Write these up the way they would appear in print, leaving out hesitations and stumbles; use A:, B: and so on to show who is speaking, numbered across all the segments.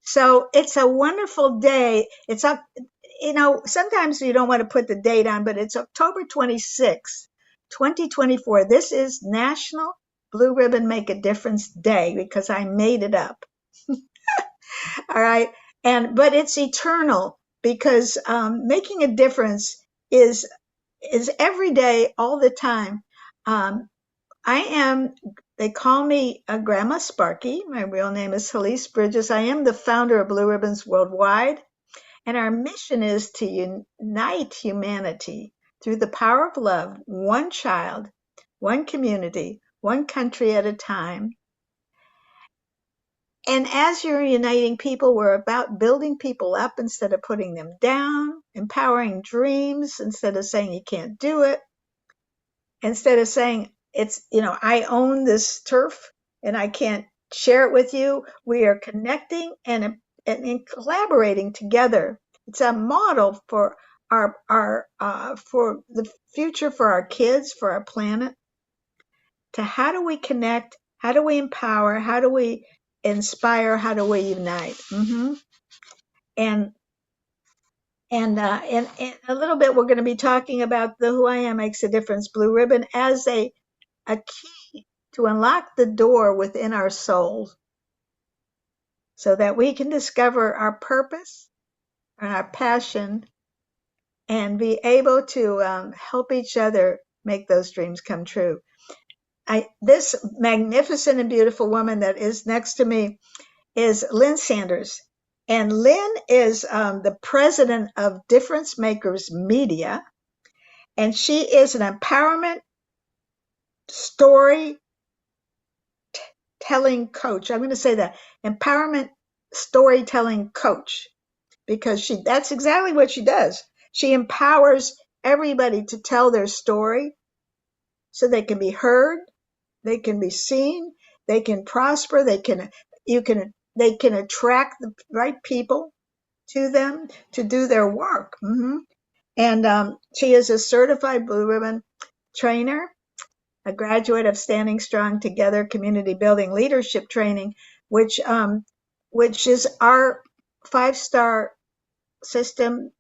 A: So it's a wonderful day. It's up, sometimes you don't want to put the date on, but it's October 26th, 2024. This is National Blue Ribbon Make a Difference Day because I made it up. All right. But it's eternal because making a difference is, is every day, all the time. Um, I am, they call me Grandma Sparky. My real name is Halise Bridges. I am the founder of Blue Ribbons Worldwide, and our mission is to unite humanity through the power of love, one child, one community, one country at a time. And as you're uniting people, we're about building people up instead of putting them down, empowering dreams instead of saying you can't do it, instead of saying I own this turf and I can't share it with you. We are connecting and collaborating together. It's a model for our for the future, for our kids, for our planet. To how do we connect? How do we empower? How do we inspire? How do we unite? And and in a little bit, we're going to be talking about the Who I Am Makes a Difference Blue Ribbon as a key to unlock the door within our souls so that we can discover our purpose and our passion and be able to help each other make those dreams come true. This magnificent and beautiful woman that is next to me is Lynn Sanders. And Lynn is the president of Difference Makers Media. And she is an empowerment story telling coach. I'm going to say that empowerment storytelling coach because that's exactly what she does. She empowers everybody to tell their story so they can be heard, they can be seen, they can prosper, they can attract the right people to them to do their work. And she is a certified Blue Ribbon trainer, a graduate of Standing Strong Together Community Building Leadership Training, which is our 5-star system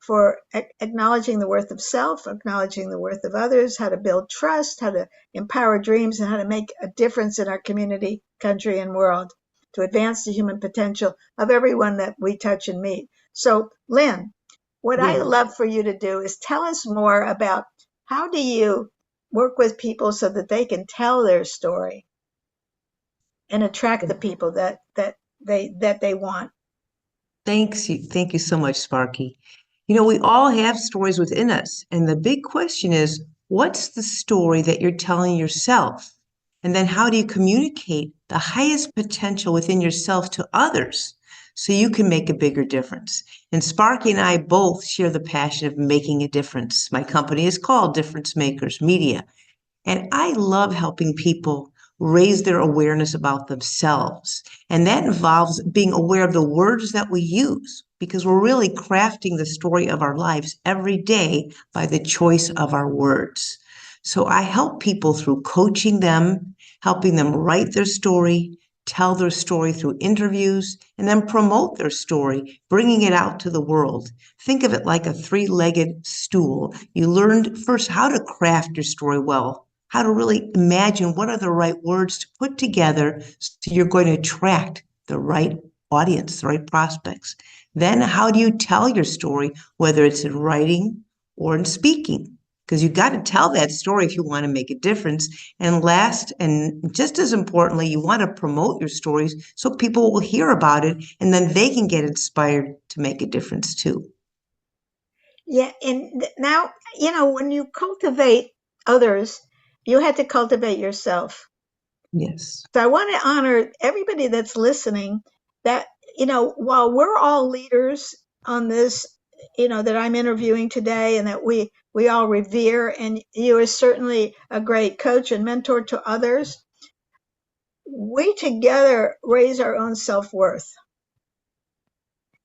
A: for acknowledging the worth of self, acknowledging the worth of others, how to build trust, how to empower dreams, and how to make a difference in our community, country, and world to advance the human potential of everyone that we touch and meet. So, Lynn, what I
B: Yeah.
A: love for you to do is tell us more about how do you work with people so that they can tell their story and attract the people that they want.
B: Thank you so much, Sparky. We all have stories within us, and the big question is, what's the story that you're telling yourself? And then how do you communicate the highest potential within yourself to others so you can make a bigger difference? And Sparky and I both share the passion of making a difference. My company is called Difference Makers Media, and I love helping people raise their awareness about themselves. And that involves being aware of the words that we use, because we're really crafting the story of our lives every day by the choice of our words. So I help people through coaching them, helping them write their story, tell their story through interviews, and then promote their story, bringing it out to the world. Think of it like a 3-legged stool. You learned first how to craft your story well, how to really imagine what are the right words to put together so you're going to attract the right audience, the right prospects. Then how do you tell your story, whether it's in writing or in speaking? Because you've got to tell that story if you want to make a difference. And last, and just as importantly, you want to promote your stories so people will hear about it and then they can get inspired to make a difference too.
A: Yeah, and now, when you cultivate others, you had to cultivate yourself.
B: Yes.
A: So I want to honor everybody that's listening that, while we're all leaders on this, that I'm interviewing today and that we all revere, and you are certainly a great coach and mentor to others, we together raise our own self-worth.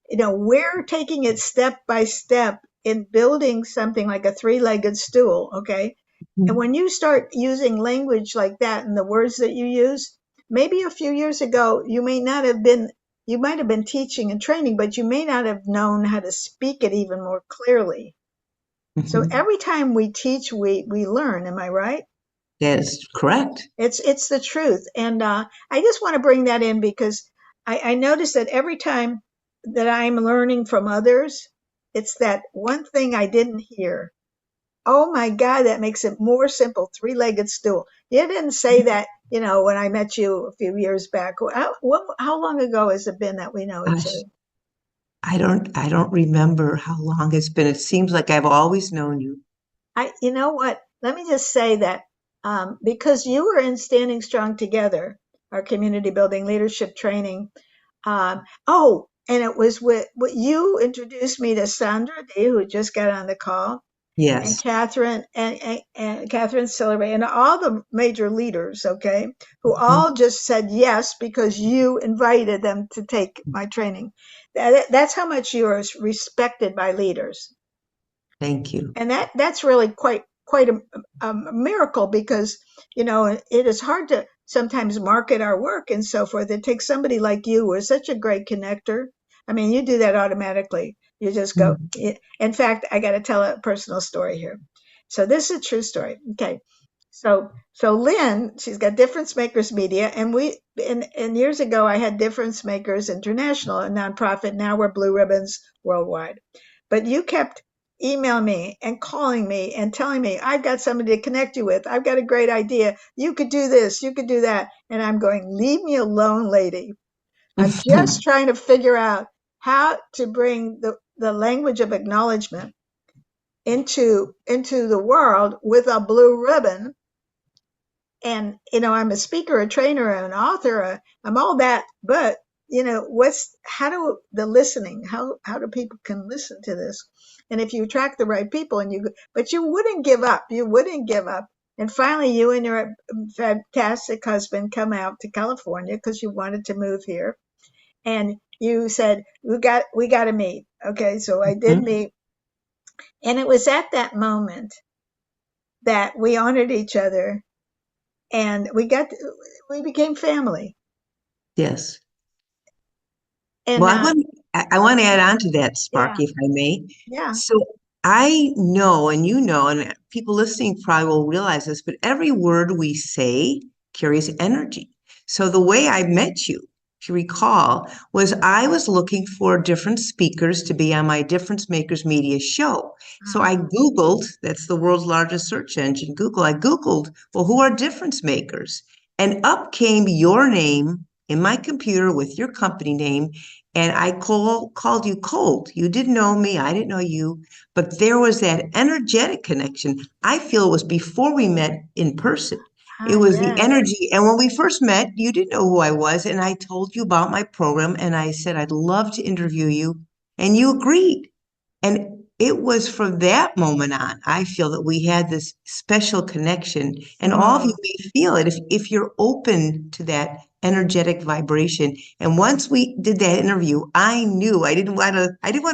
A: We're taking it step by step in building something like a 3-legged stool, okay? And when you start using language like that and the words that you use, maybe a few years ago, you might have been teaching and training, but you may not have known how to speak it even more clearly. So
B: Mhm.
A: every time we teach, we learn. Am I right?
B: That is correct.
A: It's the truth. And I just want to bring that in because I notice that every time that I'm learning from others, it's that one thing I didn't hear. Oh my God, that makes it more simple. Three-legged stool. You didn't say that, when I met you a few years back. How long ago has it been that we know each other?
B: Gosh, I don't remember how long it's been. It seems like I've always known you.
A: You know what? Let me just say that because you were in Standing Strong Together, our community building leadership training. And it was with what you introduced me to Sandra D, who just got on the call, and
B: Yes.
A: Catherine and Catherine Silverby and all the major leaders, okay, who
B: Mhm.
A: all just said yes because you invited them to take my training. That's how much you are respected by leaders,
B: Thank you.
A: and that's really quite a miracle because it is hard to sometimes market our work and so forth. It takes somebody like you who is such a great connector. I mean, you do that automatically. You just go.
B: Mm.
A: In fact, I got to tell a personal story here. So this is a true story. Okay. So Lynn, she's got Difference Makers Media, and and years ago I had Difference Makers International, a nonprofit. Now we're Blue Ribbons Worldwide. But you kept emailing me and calling me and telling me, I've got somebody to connect you with. I've got a great idea. You could do this, you could do that. And I'm going, leave me alone, lady. I'm just trying to figure out how to bring the language of acknowledgement into the world with a blue ribbon. And I'm a speaker, a trainer, an author, I'm all that. But what's how do the listening? How do people can listen to this? And if you attract the right people, but you wouldn't give up. You wouldn't give up. And finally, you and your fantastic husband come out to California because you wanted to move here, and you said we got to meet. Okay, so I did
B: Mhm.
A: meet, and it was at that moment that we honored each other, and we became family.
B: Yes.
A: And
B: Well, I want to add on to that,
A: yeah,
B: Sparky, if I may.
A: yeah.
B: So I know, and you know, and people listening probably will realize this, but every word we say carries energy. So the way I met you, if you recall, was I was looking for different speakers to be on my Difference Makers Media show. So I
A: Uh-huh.
B: Googled, that's the world's largest search engine, Google. I Googled, well, who are difference makers? And up came your name in my computer with your company name, and I called you cold. You didn't know me, I didn't know you, but there was that energetic connection. I feel it was before we met in person. It
A: Ah,
B: was the
A: yes.
B: energy. And when we first met, you didn't know who I was. And I told you about my program and I said, I'd love to interview you. And you agreed. And it was from that moment on, I feel that we had this special connection, and all of you
A: Mm.
B: may feel it if you're open to that energetic vibration. And once we did that interview, I knew I didn't want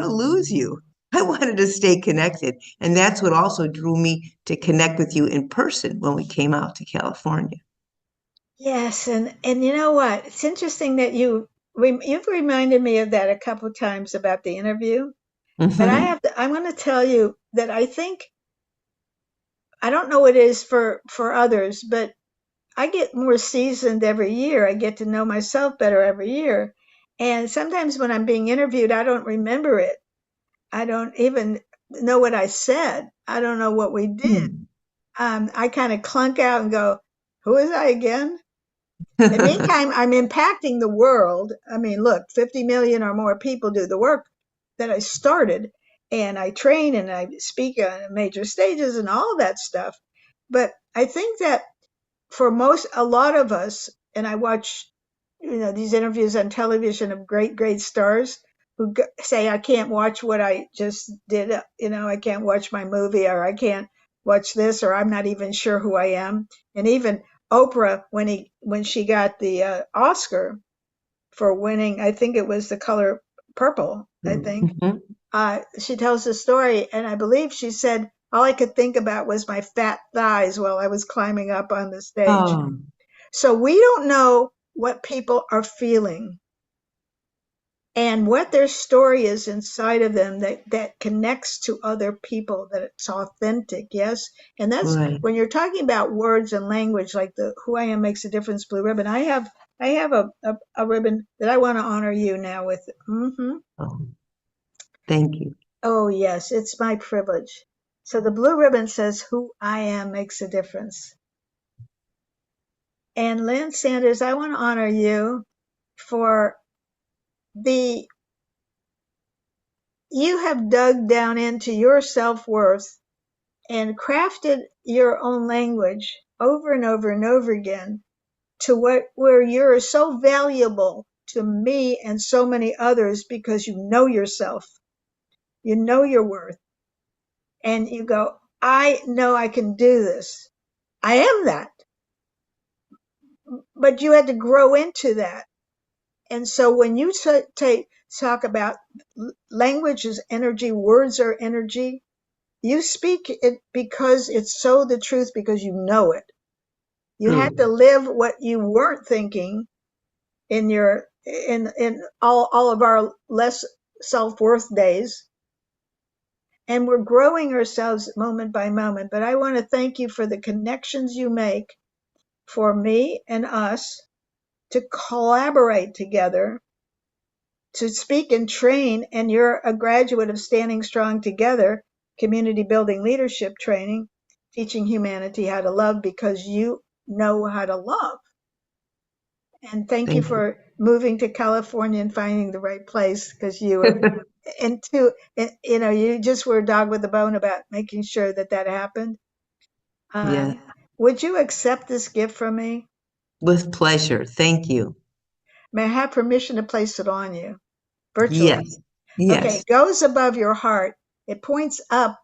B: to lose you. I wanted to stay connected. And that's what also drew me to connect with you in person when we came out to California.
A: Yes, and you know what? It's interesting that you've reminded me of that a couple times about the interview. But
B: Hmm.
A: I'm going to tell you that I think I don't know what it is for others, but I get more seasoned every year. I get to know myself better every year. And sometimes when I'm being interviewed, I don't remember it. I don't even know what I said. I don't know what we did. I kind of clunk out and go, "Who is I again?" In the meantime, I'm impacting the world. I mean, look, 50 million or more people do the work that I started, and I train and I speak on major stages and all that stuff. But I think that for a lot of us, and I watch, these interviews on television of great stars who say, I can't watch what I just did. I can't watch my movie, or I can't watch this, or I'm not even sure who I am. And even Oprah, when she got the Oscar for winning, I think it was The Color Purple, I think,
B: Mhm.
A: she tells the story, and I believe she said, all I could think about was my fat thighs while I was climbing up on the stage.
B: Oh,
A: So we don't know. what people are feeling and what their story is inside of them that connects to other people, that it's authentic. Yes. And that's
B: Right.
A: when you're talking about words and language, like the Who I Am Makes a Difference blue ribbon. I have a ribbon that I want to honor you now with.
B: Oh, thank you.
A: Oh yes, it's my privilege. So the blue ribbon says Who I Am Makes a Difference. And Lynn Sanders, I want to honor you for the you have dug down into your self-worth and crafted your own language over and over and over again to where you're so valuable to me and so many others because you know yourself, you know your worth, and you go, I know I can do this. I am that. But you had to grow into that. And so when you talk about language is energy, words are energy, you speak it because it's so the truth, because you know it. You had to
B: True.
A: live what you weren't thinking in all of our less self-worth days. And we're growing ourselves moment by moment. But I want to thank you for the connections you make for me and us to collaborate together, to speak and train. And you're a graduate of Standing Strong Together, community building leadership training, teaching humanity how to love because you know how to love. And thank you
B: Thank you.
A: for moving to California and finding the right place, because you were, and two, you just were a dog with a bone about making sure that that happened.
B: Yeah,
A: Would you accept this gift from me?
B: with pleasure. Thank you.
A: May I have permission to place it on you virtually?
B: Yes.
A: Okay,
B: Yes.
A: it goes above your heart. It points up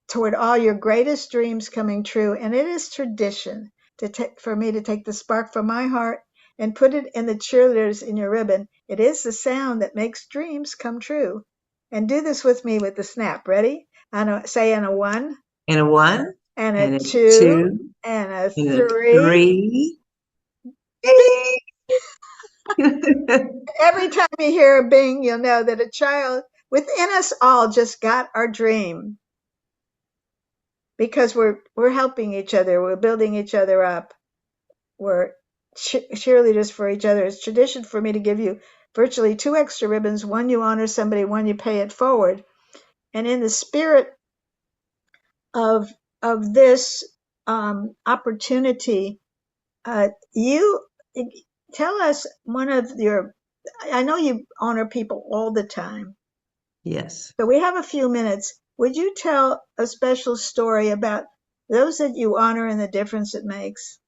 A: toward all your greatest dreams coming true. And it is tradition for me to take the spark from my heart and put it in the cheerleaders in your ribbon. It is the sound that makes dreams come true. And do this with me with the snap. Ready? Say in a one,
B: And a one,
A: and a
B: and a
A: two,
B: two,
A: and a
B: and a
A: three.
B: three. Bing!
A: Every time you hear a bing, you'll know that a child within us all just got our dream, because we're helping each other, we're building each other up, we're cheerleaders for each other. It's tradition for me to give you virtually two extra ribbons. One you honor somebody, one you pay it forward. And in the spirit of this opportunity, you tell us one of your. I know you honor people all the time,
B: Yes.
A: so we have a few minutes. Would you tell a special story about those that you honor and the difference it makes?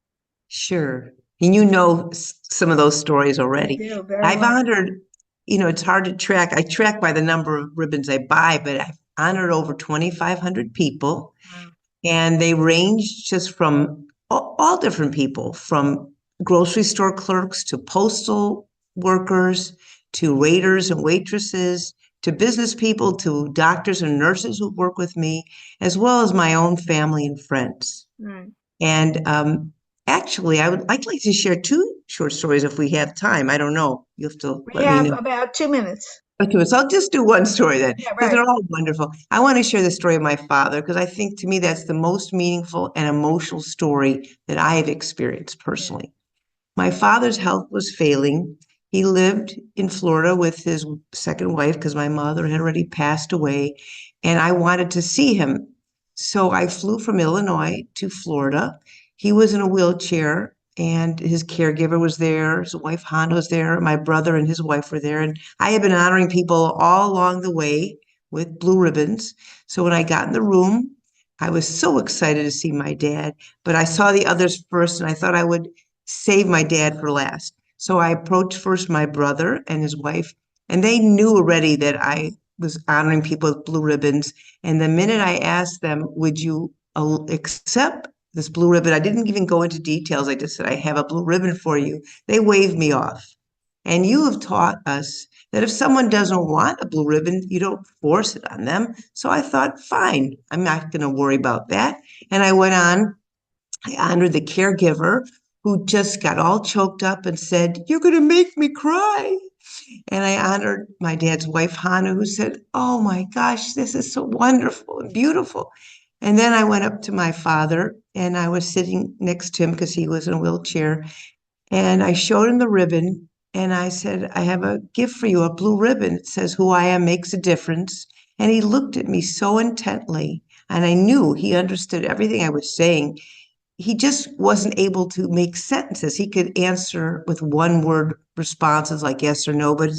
B: Sure. And you know some of those stories
A: I
B: already.
A: do very
B: I've
A: much.
B: honored, it's hard to track. I track by the number of ribbons I buy, but I've honored over 2,500 people.
A: Wow.
B: And they range just from all different people, from grocery store clerks to postal workers to waiters and waitresses to business people to doctors and nurses who work with me, as well as my own family and friends.
A: Right.
B: And actually, I'd like to share two short stories if we have time. I don't know. You have to
A: We
B: let me
A: have
B: know.
A: about 2 minutes.
B: Okay, so I'll just do one story then,
A: Yeah,
B: because
A: right.
B: they're all wonderful. I want to share the story of my father, because I think to me that's the most meaningful and emotional story that I have experienced
A: Yeah.
B: personally. My father's health was failing. He lived in Florida with his second wife because my mother had already passed away, and I wanted to see him. So I flew from Illinois to Florida. He was in a wheelchair, and his caregiver was there. His wife, Honda, was there. My brother and his wife were there. And I had been honoring people all along the way with blue ribbons. So when I got in the room, I was so excited to see my dad, but I saw the others first, and I thought I would save my dad for last. So I approached first my brother and his wife, and they knew already that I was honoring people with blue ribbons. And the minute I asked them, would you accept this blue ribbon? I didn't even go into details. I just said, I have a blue ribbon for you. They waved me off. And you have taught us that if someone doesn't want a blue ribbon, you don't force it on them. So I thought, fine, I'm not going to worry about that. And I went on. I honored the caregiver who just got all choked up and said, "You're going to make me cry." And I honored my dad's wife, Hannah, who said, "Oh my gosh, this is so wonderful and beautiful." And then I went up to my father and I was sitting next to him because he was in a wheelchair. And I showed him the ribbon and I said, "I have a gift for you, a blue ribbon. It says, 'Who I am makes a difference.'" And he looked at me so intently. And I knew he understood everything I was saying. He just wasn't able to make sentences. He could answer with one word responses like yes or no, but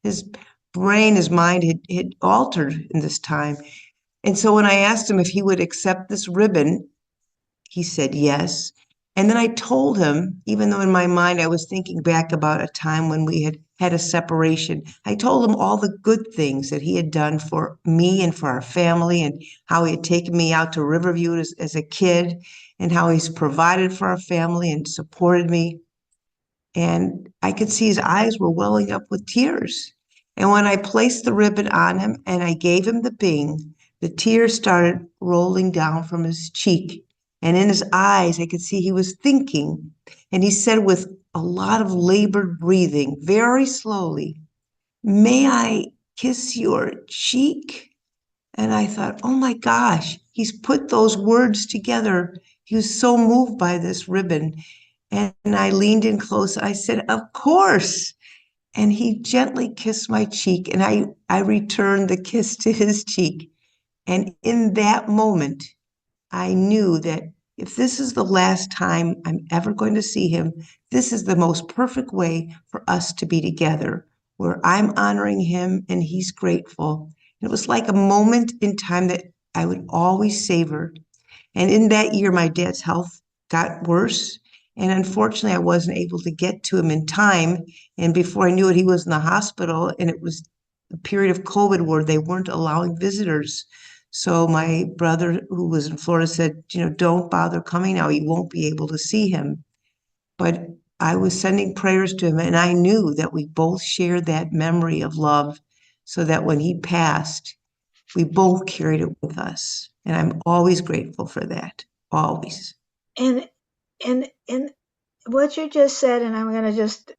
B: his brain, his mind had altered in this time. And so when I asked him if he would accept this ribbon, he said yes. And then I told him, even though in my mind I was thinking back about a time when we had had a separation, I told him all the good things that he had done for me and for our family, and how he had taken me out to Riverview as a kid, and how he's provided for our family and supported me. And I could see his eyes were welling up with tears. And when I placed the ribbon on him and I gave him the bing, the tears started rolling down from his cheek. And in his eyes, I could see he was thinking. And he said with a lot of labored breathing, very slowly, "May I kiss your cheek?" And I thought, oh my gosh, he's put those words together. He was so moved by this ribbon. And I leaned in close. I said, "Of course." And he gently kissed my cheek, and I returned the kiss to his cheek. And in that moment, I knew that if this is the last time I'm ever going to see him, this is the most perfect way for us to be together, where I'm honoring him and he's grateful. And it was like a moment in time that I would always savor. And in that year, my dad's health got worse. And unfortunately, I wasn't able to get to him in time. And before I knew it, he was in the hospital. And it was a period of COVID where they weren't allowing visitors. So my brother, who was in Florida, said, "Don't bother coming now. You won't be able to see him." But I was sending prayers to him. And I knew that we both shared that memory of love, so that when he passed, we both carried it with us. And I'm always grateful for that. Always.
A: And and what you just said, and I'm going to just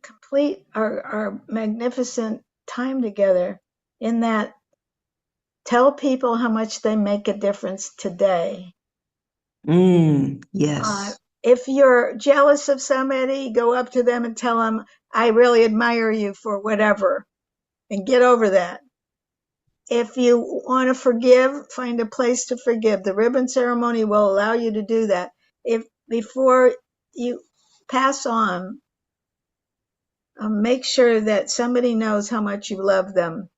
A: complete our magnificent time together in that, tell people how much they make a difference today.
B: Yes.
A: If you're jealous of somebody, go up to them and tell them, "I really admire you for whatever," and get over that. If you want to forgive, find a place to forgive. The ribbon ceremony will allow you to do that. If before you pass on, make sure that somebody knows how much you love them.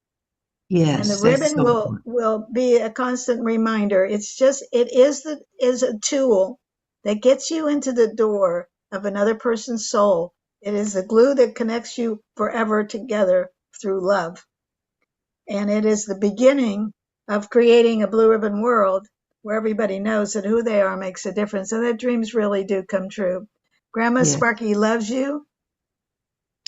A: And the
B: Yes, that's
A: ribbon
B: so important.
A: will be a constant reminder. It is a tool that gets you into the door of another person's soul. It is the glue that connects you forever together through love. And it is the beginning of creating a blue ribbon world where everybody knows that who they are makes a difference, and that dreams really do come true. Grandma
B: Yeah.
A: Sparky loves you.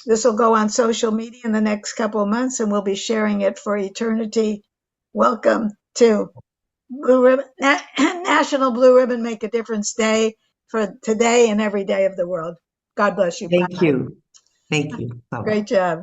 A: This will go on social media in the next couple of months, and we'll be sharing it for eternity. Welcome to Blue Ribbon, National Blue Ribbon Make a Difference Day, for today and every day of the world. God bless you. Bye
B: Thank
A: bye.
B: you. Thank you. Bye-bye.
A: Great job.